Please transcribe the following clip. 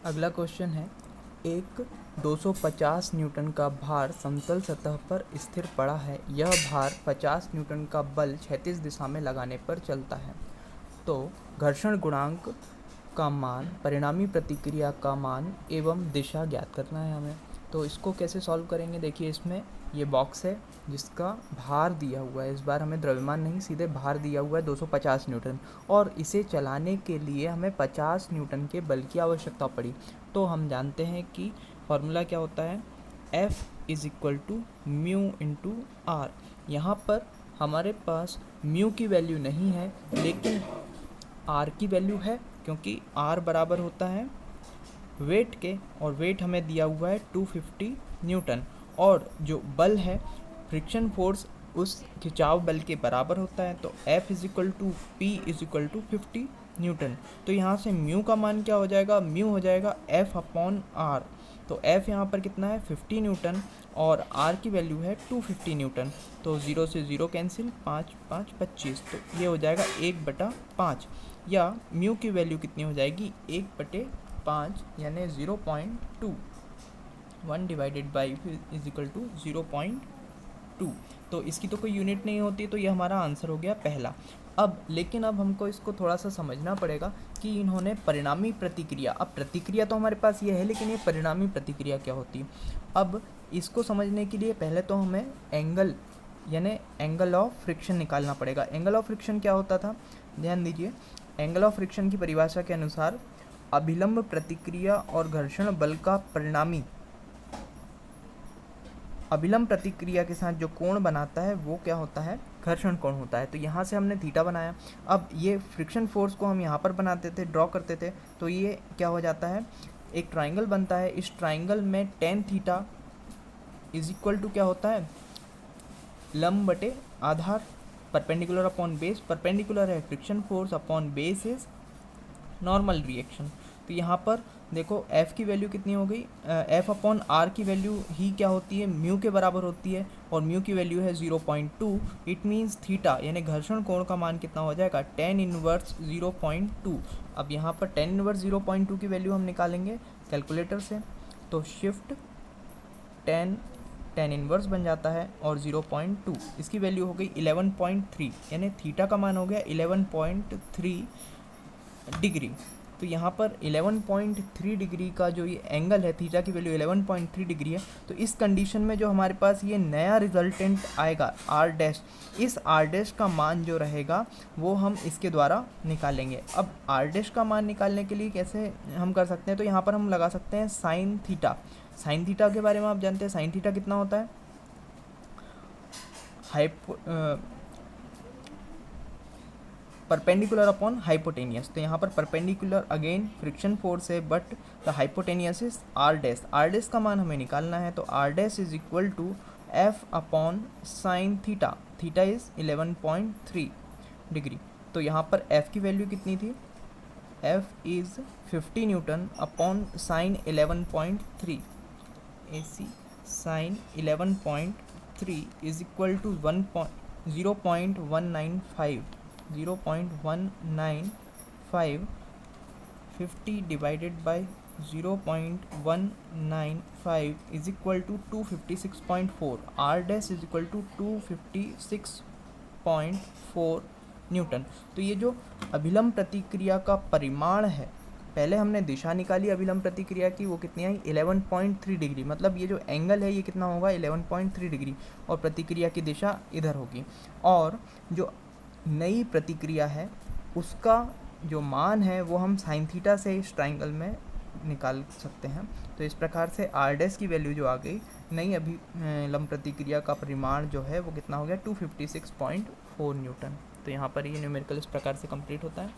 अगला क्वेश्चन है, एक 250 न्यूटन का भार समतल सतह पर स्थिर पड़ा है। यह भार 50 न्यूटन का बल क्षैतिज दिशा में लगाने पर चलता है। तो घर्षण गुणांक का मान, परिणामी प्रतिक्रिया का मान एवं दिशा ज्ञात करना है हमें। तो इसको कैसे सॉल्व करेंगे, देखिए इसमें ये बॉक्स है जिसका भार दिया हुआ है। इस बार हमें द्रव्यमान नहीं, सीधे भार दिया हुआ है 250 न्यूटन, और इसे चलाने के लिए हमें 50 न्यूटन के बल की आवश्यकता पड़ी। तो हम जानते हैं कि फॉर्मूला क्या होता है, F is equal to mu into R. यहाँ पर हमारे पास म्यू की वैल्यू नहीं है लेकिन आर की वैल्यू है, क्योंकि आर बराबर होता है वेट के, और वेट हमें दिया हुआ है 250 न्यूटन, और जो बल है फ्रिक्शन फोर्स उस खिंचाव बल के बराबर होता है। तो F is equal to P is equal to 50 newton. तो यहाँ से म्यू का मान क्या हो जाएगा, म्यू हो जाएगा F अपॉन आर। तो F यहाँ पर कितना है 50 न्यूटन, और R की वैल्यू है 250 न्यूटन। तो 0 से 0 कैंसिल, 5 5 25, तो ये हो जाएगा 1/5, या म्यू की वैल्यू कितनी हो जाएगी 1/5 यानी 0.2। 1 divided by is equal to 0.2। तो इसकी तो कोई यूनिट नहीं होती, तो ये हमारा आंसर हो गया पहला। लेकिन अब हमको इसको थोड़ा सा समझना पड़ेगा कि इन्होंने परिणामी प्रतिक्रिया, अब प्रतिक्रिया तो हमारे पास ये है लेकिन ये परिणामी प्रतिक्रिया क्या होती है। अब इसको समझने के लिए पहले तो हमें एंगल यानी एंगल ऑफ फ्रिक्शन निकालना पड़ेगा। एंगल ऑफ फ्रिक्शन क्या होता था, ध्यान दीजिए। एंगल ऑफ फ्रिक्शन की परिभाषा के अनुसार अभिलंब प्रतिक्रिया और घर्षण बल का परिणामी अभिलंब प्रतिक्रिया के साथ जो कोण बनाता है वो क्या होता है, घर्षण कोण होता है। तो यहाँ से हमने थीटा बनाया। अब ये फ्रिक्शन फोर्स को हम यहाँ पर बनाते थे, ड्रॉ करते थे, तो ये क्या हो जाता है, एक ट्राइंगल बनता है। इस ट्राइंगल में tan theta is equal to क्या होता है, लंब बटे आधार, परपेंडिकुलर अपॉन बेस। परपेंडिकुलर है friction force, upon base is normal reaction. तो यहाँ पर देखो F की वैल्यू कितनी हो गई, F अपॉन R की वैल्यू ही क्या होती है, म्यू के बराबर होती है, और म्यू की वैल्यू है 0.2। इट मीन्स थीटा यानी घर्षण कोण का मान कितना हो जाएगा, tan इनवर्स 0.2। अब यहाँ पर tan इनवर्स 0.2 की वैल्यू हम निकालेंगे कैलकुलेटर से। तो शिफ्ट tan इनवर्स बन जाता है, और 0.2 इसकी वैल्यू हो गई 11.3, यानी थीटा का मान हो गया 11.3 डिग्री। तो यहाँ पर 11.3 डिग्री का जो ये एंगल है, थीटा की वैल्यू 11.3 डिग्री है। तो इस कंडीशन में जो हमारे पास ये नया रिजल्टेंट आएगा आर डैश, इस आर डैश का मान जो रहेगा वो हम इसके द्वारा निकालेंगे। अब आर डैश का मान निकालने के लिए कैसे हम कर सकते हैं, तो यहाँ पर हम लगा सकते हैं साइन थीटा। साइन थीटा के बारे में आप जानते हैं, साइन थीटा कितना होता है, परपेंडिकुलर अपॉन हाइपोटेनियस। तो यहाँ पर परपेंडिकुलर अगेन फ्रिक्शन फोर्स है, but the hypotenuse is R dash. R dash का मान हमें निकालना है, तो R dash is equal to F upon sine theta. Theta is 11.3 degree. तो यहाँ पर एफ की वैल्यू कितनी थी, F is 50 newton upon sine 11.3, AC sine 11.3 is equal to 0.195 50 divided by 0.195 is equal to 256.4। R dash is equal to 256.4 newton. तो ये जो अभिलंब प्रतिक्रिया का परिमाण है, पहले हमने दिशा निकाली अभिलंब प्रतिक्रिया की, वो कितनी आई 11.3 डिग्री। मतलब ये जो एंगल है ये कितना होगा 11.3 डिग्री, और प्रतिक्रिया की दिशा इधर होगी। और जो नई प्रतिक्रिया है उसका जो मान है वो हम साइन थीटा से इस ट्राइंगल में निकाल सकते हैं। तो इस प्रकार से आर डैश की वैल्यू जो आ गई, नई अभिलंब प्रतिक्रिया का परिमाण जो है वो कितना हो गया 256.4 न्यूटन। तो यहाँ पर ये न्यूमेरिकल इस प्रकार से कंप्लीट होता है।